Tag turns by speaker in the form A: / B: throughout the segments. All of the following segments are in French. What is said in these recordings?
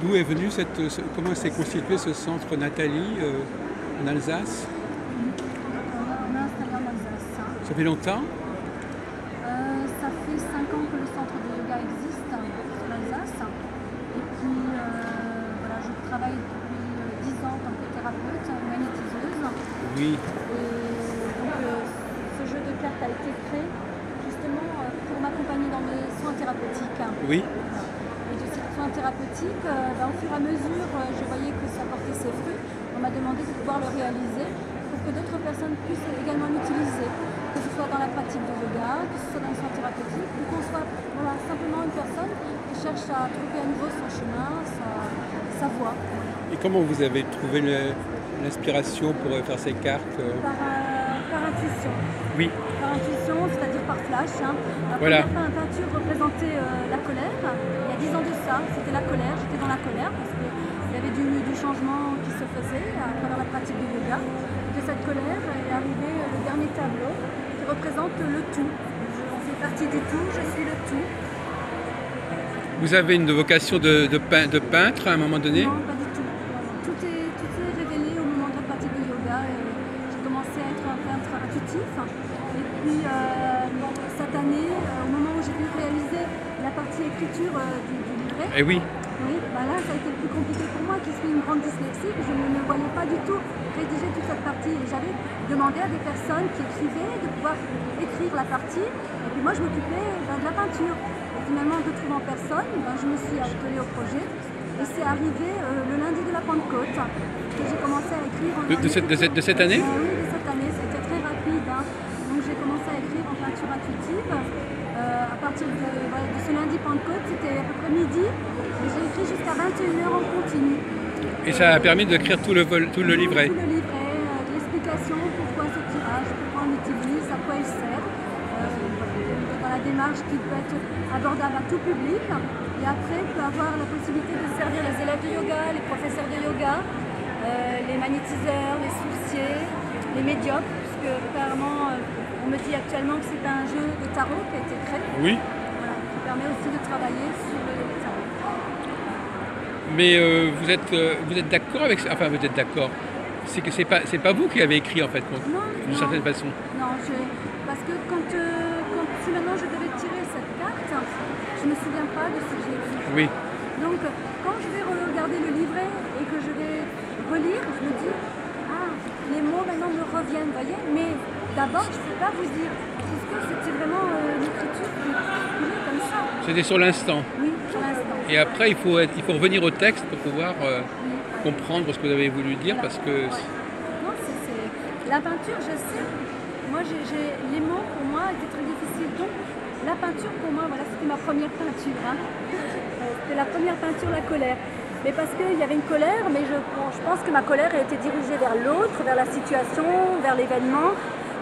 A: D'où est venu comment s'est constitué ce centre Nathalie en Alsace?
B: On est installé en Alsace.
A: Ça fait longtemps?
B: Ça fait 5 ans que le centre de yoga existe sur l'Alsace. Et puis voilà, je travaille depuis 10 ans en tant que thérapeute, magnétiseuse.
A: Oui.
B: Et donc ce jeu de cartes a été créé justement pour m'accompagner dans mes soins thérapeutiques.
A: Oui.
B: Et de ces soins thérapeutiques, au fur et à mesure, je voyais que ça portait ses fruits. On m'a demandé de pouvoir le réaliser pour que d'autres personnes puissent également l'utiliser, que ce soit dans la pratique du yoga, que ce soit dans les soins thérapeutiques, ou qu'on soit simplement une personne qui cherche à trouver à nouveau son chemin, sa voie.
A: Et comment vous avez trouvé l'inspiration pour faire ces cartes?
B: Par intuition.
A: Oui.
B: Par intuition, c'est-à-dire par flash. La
A: Voilà.
B: première peinture représentait la colère. Il y a 10 ans de ça, c'était la colère. J'étais dans la colère parce qu'il y avait du changement qui se faisait à travers la pratique du yoga. De cette colère est arrivé le dernier tableau qui représente le tout. Je fais partie du tout, je suis le tout.
A: Vous avez une vocation de peintre à un moment donné?
B: Non, pas du tout. Tout est révélé au moment de la pratique du yoga. J'ai commencé à être un peintre intuitif. Et puis cette année, au moment où j'ai pu réaliser la partie écriture du livret,
A: Eh oui.
B: oui, là ça a été plus compliqué pour moi qui suis une grande dyslexique. Je ne me voyais pas du tout rédiger toute cette partie. Et j'avais demandé à des personnes qui écrivaient de pouvoir écrire la partie. Et puis moi je m'occupais de la peinture. Et finalement, en ne trouvant personne, je me suis attelée au projet. Et c'est arrivé le lundi de la Pentecôte que j'ai commencé à écrire.
A: De cette année?
B: Oui, de cette année. C'était très rapide. Donc j'ai commencé à écrire en peinture intuitive. À partir de ce lundi Pentecôte, c'était à peu près midi. Et j'ai écrit jusqu'à 21 h en continu.
A: Et ça a permis d'écrire tout le livret?
B: Tout le livret, de l'explication, pourquoi ce tirage, pourquoi on l'utilise, à quoi il sert. Dans la démarche qui peut être abordable à tout public. Et après, on peut avoir la possibilité de servir les élèves de yoga, les professeurs de yoga, les magnétiseurs, les sourciers, les médiums, puisque apparemment on me dit actuellement que c'est un jeu de tarot qui a été créé.
A: Oui.
B: Voilà, qui permet aussi de travailler sur le tarot.
A: Mais vous êtes d'accord avec ça? Enfin, vous êtes d'accord. C'est que c'est pas vous qui avez écrit en fait, d'une certaine façon.
B: Non, parce que si maintenant je devais tirer cette carte, je ne me souviens pas de ce que j'ai écrit.
A: Oui.
B: Donc quand je vais regarder le livret et que je vais relire, je me dis les mots maintenant me reviennent, vous voyez. Mais d'abord, je ne peux pas vous dire, puisque c'était vraiment l'écriture qui est comme ça.
A: C'était sur l'instant.
B: Oui, sur l'instant.
A: Et après, il faut revenir au texte pour pouvoir comprendre ce que vous avez voulu dire, parce que...
B: Non, la peinture, je sais. Moi, les mots, pour moi, étaient très difficiles. Donc, la peinture, pour moi, voilà, c'était ma première peinture. C'était la première peinture, la colère. Mais parce qu'il y avait une colère, mais je pense que ma colère a été dirigée vers l'autre, vers la situation, vers l'événement.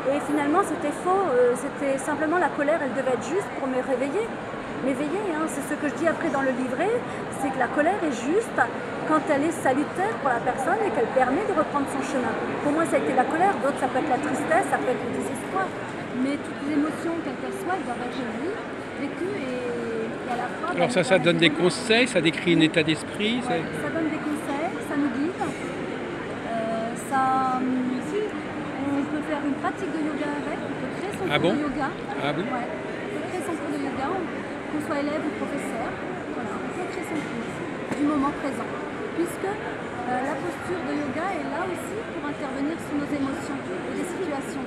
B: Et finalement, c'était faux. C'était simplement la colère, elle devait être juste pour me réveiller. M'éveiller, c'est ce que je dis après dans le livret, c'est que la colère est juste quand elle est salutaire pour la personne et qu'elle permet de reprendre son chemin. Pour moi, ça a été la colère, d'autres, ça peut être la tristesse, ça peut être le désespoir. Mais toutes les émotions, quelles qu'elles soient, elles doivent être vécues et à la fois...
A: Alors ça donne des conseils, ça décrit un état d'esprit?
B: Ouais, ça donne des conseils, ça nous guide. On peut faire une pratique de yoga avec, on peut créer son cours de yoga.
A: Ah bon?
B: Ouais, on peut créer son cours de yoga, qu'on soit élève ou professeur. Voilà, on peut créer son cours du moment présent. Puisque la posture de yoga est là aussi pour intervenir sur nos émotions et les situations.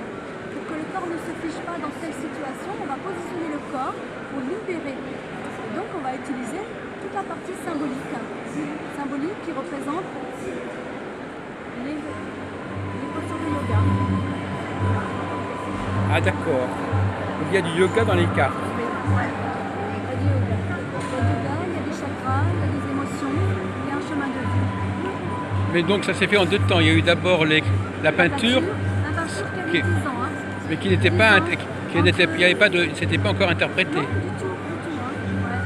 B: Pour que le corps ne se fiche pas dans telle situation, on va positionner le corps pour libérer. Donc on va utiliser toute la partie symbolique. Symbolique qui représente les postures de yoga.
A: Ah d'accord. Donc il y a du yoga dans les cartes.
B: Oui, ouais. Il y a du yoga. Il y a des chakras, il y a des émotions, il y a un chemin de vie.
A: Mais donc ça s'est fait en 2 temps. Il y a eu d'abord la peinture.
B: La peinture qui a 10 ans.
A: Mais qui n'était pas, c'était pas encore interprété.
B: Non, du tout. Ouais.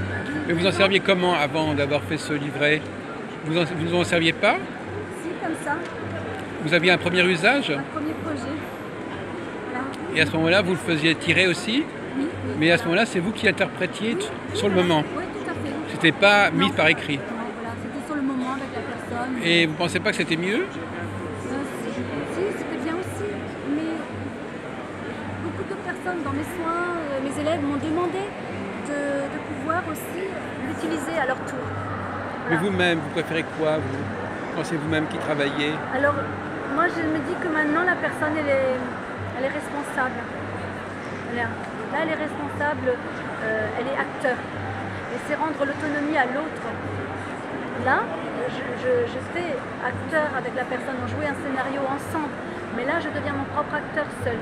A: Mais vous en serviez comment avant d'avoir fait ce livret? Vous en serviez pas?
B: Si, comme ça.
A: Vous aviez un premier usage?
B: Un premier projet. Voilà.
A: Et à ce moment-là, vous le faisiez tirer aussi?
B: Oui.
A: Mais à ce moment-là, c'est vous qui interprétiez sur le moment?
B: Oui, tout à fait.
A: C'était pas mis par écrit?
B: Non, voilà, c'était sur le
A: Et vous pensez pas que c'était mieux?
B: Si, c'était bien aussi. Mais beaucoup de personnes dans mes soins, mes élèves m'ont demandé de pouvoir aussi l'utiliser à leur tour.
A: Mais
B: Voilà.
A: vous-même, vous préférez quoi, vous? Quand c'est vous-même qui travaillez?
B: Alors, moi, je me dis que maintenant, la personne, elle est responsable. Là, elle est responsable, elle est acteur. Et c'est rendre l'autonomie à l'autre. Là, je fais acteur avec la personne, on jouait un scénario ensemble. Mais là, je deviens mon propre acteur seul.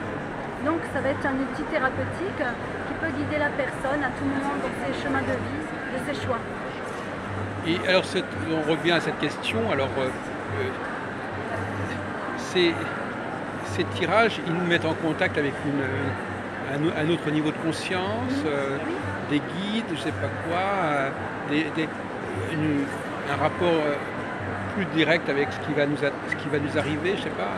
B: Donc, ça va être un outil thérapeutique qui peut guider la personne à tout moment dans ses chemins de vie, de ses choix.
A: Et alors, on revient à cette question. Alors, ces tirages, ils nous mettent en contact avec un autre niveau de conscience, des guides, je ne sais pas quoi, un rapport plus direct avec ce qui va nous arriver, je ne sais pas.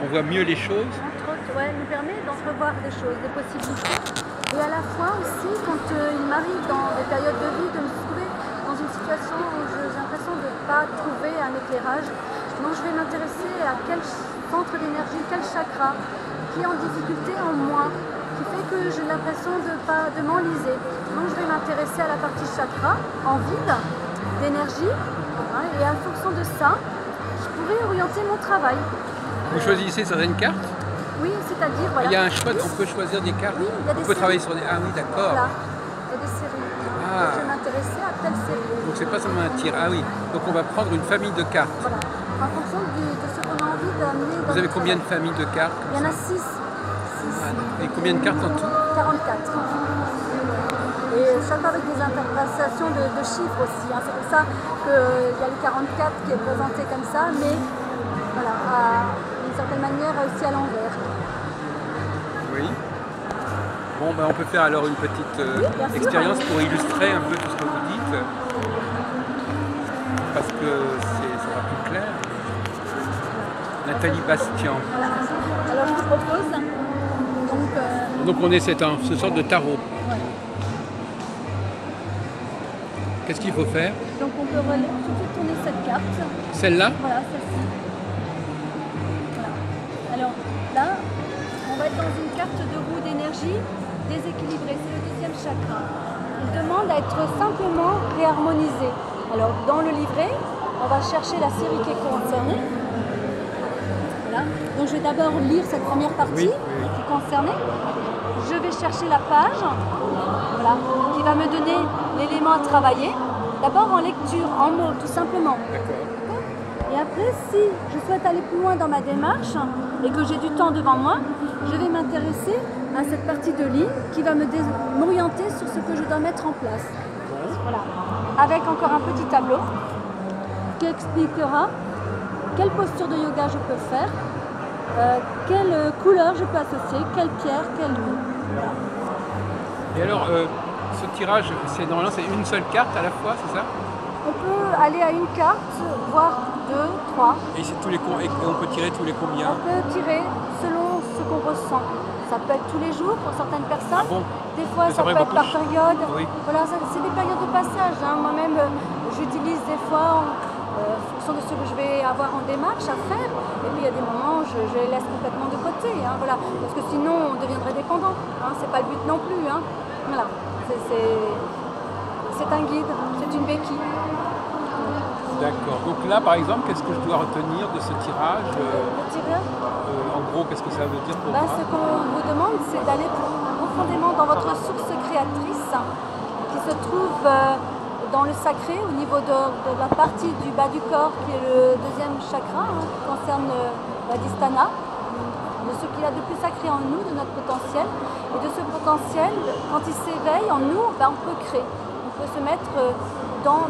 A: On voit mieux les choses.
B: Entre autres, ouais, nous permet d'entrevoir des choses, des possibilités. Et à la fois aussi, quand il m'arrive dans des périodes de vie de me trouver dans une situation où j'ai l'impression de ne pas trouver un éclairage, donc je vais m'intéresser à quel centre d'énergie, quel chakra qui est en difficulté en moi, qui fait que j'ai l'impression de m'enliser. Donc je vais m'intéresser à la partie chakra, en vide, d'énergie, hein, et en fonction de ça, je pourrais orienter mon travail.
A: Vous choisissez certaines cartes?
B: Oui, c'est-à-dire, voilà.
A: Il y a un choix, on peut choisir des cartes?
B: Oui, il y a des
A: on peut
B: séries.
A: travailler sur des... Ah oui, d'accord.
B: Voilà, il y a des séries.
A: Ah.
B: Je vais m'intéresser à telle série.
A: Donc c'est pas seulement un tir. Ah oui, donc on va prendre une famille de cartes.
B: Voilà, en fonction de ce qu'on a envie d'amener.
A: Vous avez combien de familles de cartes?
B: Il y en a 6.
A: Et combien de cartes en tout?
B: 44. Et chacun avec des interprétations de chiffres aussi. Hein. C'est pour ça qu'il y a le 44 qui est présenté comme ça, mais voilà, d'une certaine manière aussi à l'envers.
A: Oui. Bon, ben, on peut faire alors une petite expérience pour illustrer un peu tout ce que vous dites. Parce que ça sera plus clair. Nathalie Bastian.
B: Voilà. Alors je vous propose,
A: donc on est ce sorte de tarot.
B: Voilà.
A: Qu'est-ce qu'il faut faire?
B: Donc on peut tout de suite tourner cette carte.
A: Celle-là?
B: Voilà, celle-ci. Voilà. Alors là, on va être dans une carte de roue d'énergie déséquilibrée. C'est le deuxième chakra. Il demande à être simplement réharmonisé. Alors dans le livret, on va chercher la série qui est concernée. Voilà. Donc je vais d'abord lire cette première partie qui est concernée. Je vais chercher la page, voilà, qui va me donner l'élément à travailler. D'abord en lecture, en mots, tout simplement. Et après, si je souhaite aller plus loin dans ma démarche et que j'ai du temps devant moi, je vais m'intéresser à cette partie de ligne qui va m'orienter sur ce que je dois mettre en place. Voilà. Avec encore un petit tableau qui expliquera quelle posture de yoga je peux faire, quelle couleur je peux associer, quelle pierre, quelle huile. Voilà.
A: Et alors, ce tirage, normalement c'est une seule carte à la fois, c'est ça?
B: On peut aller à une carte, voire 2, 3.
A: Et on peut tirer tous les combien?
B: On peut tirer selon ce qu'on ressent. Ça peut être tous les jours pour certaines personnes.
A: Ah bon?
B: Des fois, ça peut être par période.
A: Oui.
B: Voilà, c'est des périodes de passage. Hein. Moi-même, j'utilise des fois en fonction de ce que je vais avoir en démarche à faire. Et puis, il y a des moments où je les laisse complètement de côté. Hein. Voilà. Parce que sinon, on deviendrait dépendant. Hein. C'est pas le but non plus. Hein. Voilà. C'est un guide, c'est une béquille.
A: D'accord. Donc là, par exemple, qu'est-ce que je dois retenir de ce tirage?
B: Le tirage,
A: En gros, qu'est-ce que ça veut dire pour moi?
B: ce qu'on vous demande, c'est d'aller profondément dans votre source créatrice qui se trouve dans le sacré, au niveau de la partie du bas du corps qui est le deuxième chakra, hein, qui concerne l'adhisthana, de ce qu'il y a de plus sacré en nous, de notre potentiel. Et de ce potentiel, quand il s'éveille en nous, on peut créer. On peut se mettre dans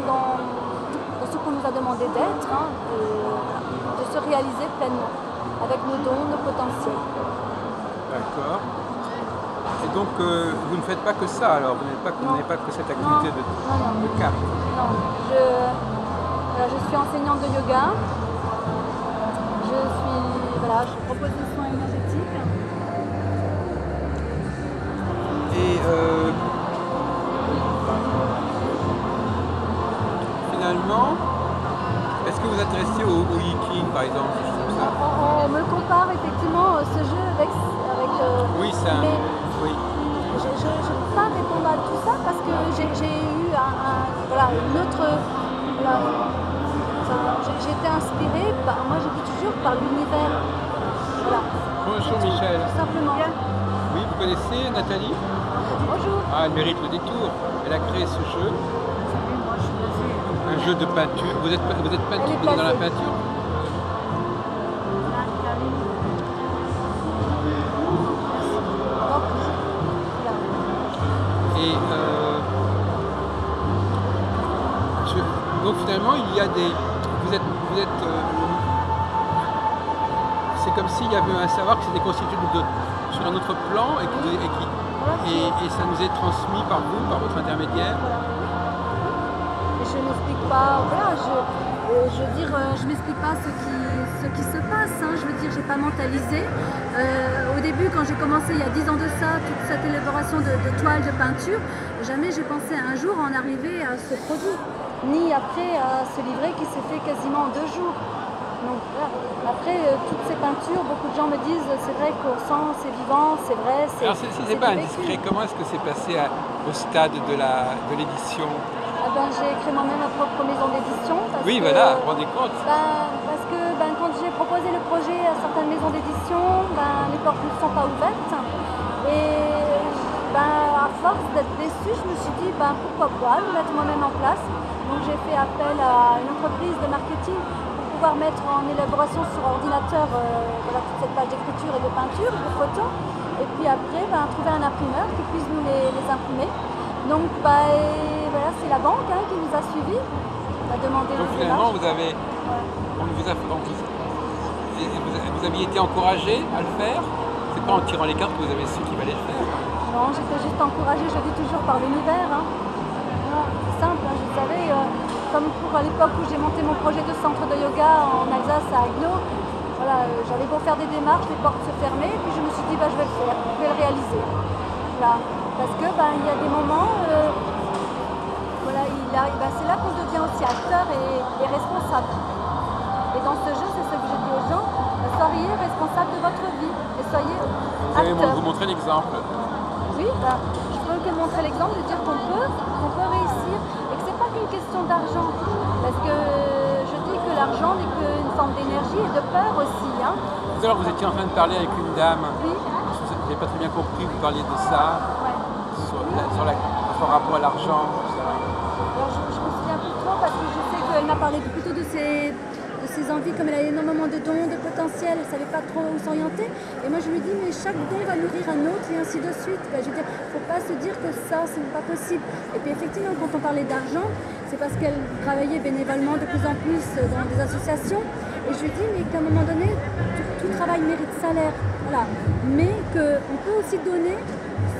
B: ce qu'on nous a demandé d'être, hein, de se réaliser pleinement, avec nos dons, nos potentiels.
A: D'accord. Et donc, vous ne faites pas que ça, alors? Vous n'avez pas que cette activité de carte?
B: Non, je suis enseignante de yoga. Je propose des soins énergétiques.
A: Et finalement, est-ce est-ce que vous vous intéressez au Yiking, par exemple, des choses comme ça?
B: On me compare effectivement ce jeu avec
A: Oui, ça.
B: mais
A: Oui.
B: je ne peux pas répondre à tout ça parce que j'ai eu voilà, une autre. Voilà, j'ai été inspirée, moi je dis toujours, par l'univers. Voilà.
A: Bonjour Michel.
B: Tout simplement.
A: Oui, vous connaissez Nathalie?
B: Bonjour.
A: Ah, elle mérite le détour. Elle a créé ce jeu. Un jeu de peinture. Vous êtes peinture, vous êtes dans la peinture? Et donc finalement, il y a des. C'est comme s'il y avait un savoir qui s'était constitué sur un autre plan et ça nous est transmis par vous, par votre intermédiaire.
B: Je m'explique pas, voilà, je veux dire, je m'explique pas ce qui se passe, hein, je veux dire, j'ai pas mentalisé. Au début, quand j'ai commencé il y a 10 ans de ça, toute cette élaboration de toiles, de peinture, jamais j'ai pensé un jour en arriver à ce produit, ni après à ce livret qui s'est fait quasiment en 2 jours. Donc voilà. Après, toutes ces peintures, beaucoup de gens me disent, c'est vrai qu'on sent, c'est vivant, c'est vrai, c'est.
A: Alors si c'est pas indiscret, comment est-ce que c'est passé au stade de l'édition?
B: J'ai créé moi-même ma propre maison d'édition.
A: Oui, voilà, vous vous rendez compte?
B: Parce que quand j'ai proposé le projet à certaines maisons d'édition, les portes ne sont pas ouvertes. Et à force d'être déçue, je me suis dit pourquoi pas le mettre moi-même en place. Donc j'ai fait appel à une entreprise de marketing pour pouvoir mettre en élaboration sur ordinateur toute cette page d'écriture et de peinture, de photos. Et puis après, trouver un imprimeur qui puisse nous les imprimer. Donc voilà, c'est la banque qui nous a suivis. On a demandé.
A: Donc finalement, vous aviez été encouragé à le faire? C'est pas en tirant les cartes que vous avez su qu'il fallait le faire?
B: Non, j'étais juste encouragée, je dis toujours, par l'univers. Voilà, c'est simple, je savais, comme pour à l'époque où j'ai monté mon projet de centre de yoga en Alsace à Agno, voilà, j'avais beau faire des démarches, les portes se fermaient, et puis je me suis dit je vais le faire, je vais le réaliser. Voilà. Parce que il y a des moments, voilà, c'est là qu'on devient aussi acteur et responsable. Et dans ce jeu, c'est ce que je dis aux gens, soyez responsable de votre vie et soyez acteur.
A: Vous allez vous montrer l'exemple.
B: Oui, je peux que montrer l'exemple de dire qu'on peut réussir et que c'est pas qu'une question d'argent. Parce que je dis que l'argent n'est qu'une forme d'énergie et de peur aussi.
A: Tout à l'heure, vous étiez en train de parler avec une dame.
B: Oui.
A: Je n'avais pas très bien compris, vous parliez de ça.
B: Ouais.
A: Sur rapport à l'argent, tout ça.
B: Alors je me souviens plus trop parce que je sais qu'elle m'a parlé plutôt de ses envies, comme elle a énormément de dons, de potentiel, elle ne savait pas trop où s'orienter. Et moi je lui dis mais chaque don va nourrir un autre et ainsi de suite. Je veux dire, il ne faut pas se dire que ça, ce n'est pas possible. Et puis effectivement, quand on parlait d'argent, c'est parce qu'elle travaillait bénévolement de plus en plus dans des associations. Et je lui dis mais qu'à un moment donné, tout travail mérite salaire. Voilà. Mais qu'on peut aussi donner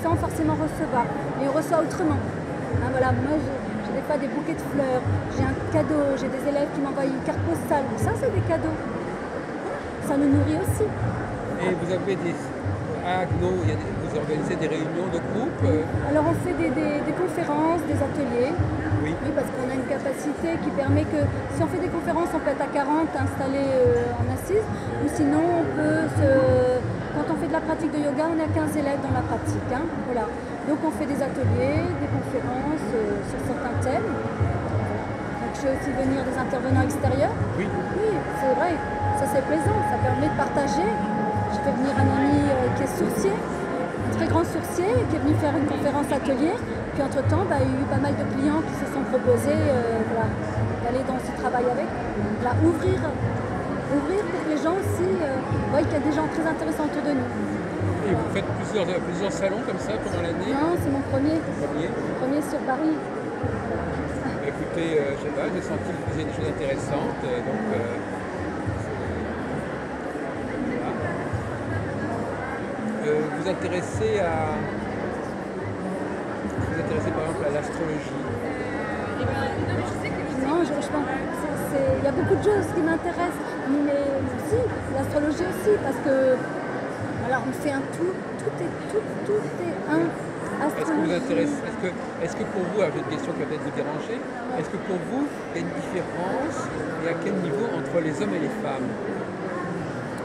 B: sans forcément recevoir, mais on reçoit autrement. Voilà, moi je n'ai pas des bouquets de fleurs, j'ai un cadeau, j'ai des élèves qui m'envoient une carte postale, ça c'est des cadeaux. Ça nous nourrit aussi.
A: Et vous avez vous organisez des réunions de groupe?
B: Alors on fait des conférences, des ateliers.
A: Oui.
B: Oui, parce qu'on a une capacité qui permet que si on fait des conférences, on peut être à 40 installés en assise, ou sinon on peut quand on fait de la pratique de yoga, on a 15 élèves dans la pratique. Voilà. Donc on fait des ateliers, des conférences sur certains thèmes. Donc je fais aussi venir des intervenants extérieurs.
A: Oui.
B: Oui, c'est vrai, ça c'est plaisant, ça permet de partager. Je fais venir un ami qui est sourcier, un très grand sourcier, qui est venu faire une conférence atelier. Puis entre-temps, il y a eu pas mal de clients qui se sont proposés d'aller dans ce travail avec. Là, ouvrir pour que les gens aussi voient qu'il y a des gens très intéressants autour de nous.
A: Et vous faites plusieurs salons comme ça pendant l'année?
B: Non, c'est mon premier. Premier sur Paris.
A: Écoutez, je sais pas, j'ai senti que vous faisiez des choses intéressantes. Vous vous intéressez par exemple à l'astrologie?
B: Non, je pense il y a beaucoup de choses qui m'intéressent, mais aussi l'astrologie aussi, parce que alors on fait un tout est un.
A: Est-ce que vous intéresse, est-ce que pour vous, alors j'ai une question qui va peut-être vous déranger, est-ce que pour vous, il y a une différence et à quel niveau entre les hommes et les femmes?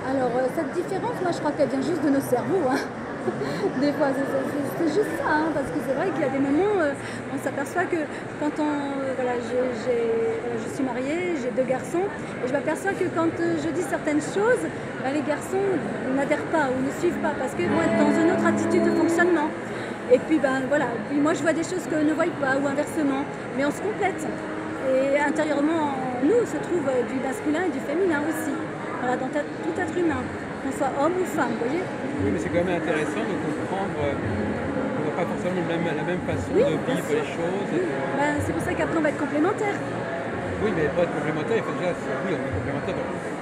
B: Alors, cette différence, moi, je crois qu'elle vient juste de nos cerveaux, hein. Des fois, c'est juste ça, hein, parce que c'est vrai qu'il y a des moments, on s'aperçoit que quand voilà, je suis mariée, j'ai 2 garçons, et je m'aperçois que quand je dis certaines choses, ben, les garçons n'adhèrent pas ou ne suivent pas, parce qu'ils vont être dans une autre attitude de fonctionnement. Et puis, ben, voilà, puis moi, je vois des choses qu'eux ne voient pas, ou inversement, mais on se complète. Et intérieurement, en nous, se trouve du masculin et du féminin aussi, voilà, dans tout être humain, qu'on soit homme ou femme, vous voyez.
A: Oui, mais c'est quand même intéressant de comprendre qu'on n'a pas forcément la même façon de vivre les choses.
B: Oui. Ben, c'est pour ça qu'après, on va être complémentaires.
A: Oui, mais pas être complémentaire, il faut déjà, oui, on est complémentaire.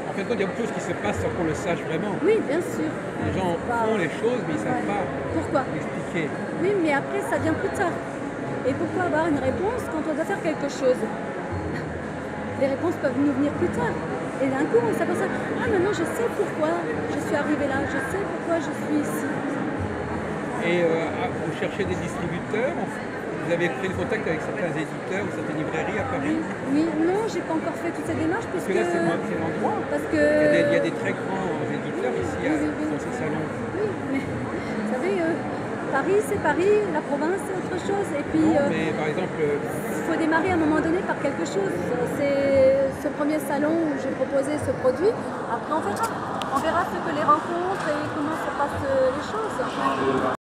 A: En fait, il y a beaucoup de choses qui se passent sans qu'on le sache vraiment.
B: Oui, bien sûr.
A: Les gens font les choses, mais ils ne savent pas
B: Pourquoi
A: expliquer.
B: Oui, mais après, ça vient plus tard. Et pourquoi avoir une réponse quand on doit faire quelque chose? Les réponses peuvent nous venir plus tard. Et d'un coup, on s'aperçoit, ah maintenant je sais pourquoi je suis arrivée là, je sais pourquoi je suis ici.
A: Et vous cherchez des distributeurs? Vous avez pris le contact avec certains éditeurs ou certaines librairies à Paris?
B: Oui, non, j'ai pas encore fait toutes ces démarches
A: Parce que là, c'est l'endroit.
B: Parce que...
A: Il y a des très grands éditeurs ici dans ce salon.
B: Oui, mais vous savez, Paris c'est Paris, la province c'est autre chose. Et puis,
A: non, mais par exemple...
B: il faut démarrer à un moment donné par quelque chose. C'est ce premier salon où j'ai proposé ce produit. Après on verra. On verra ce que les rencontres et comment se passent les choses.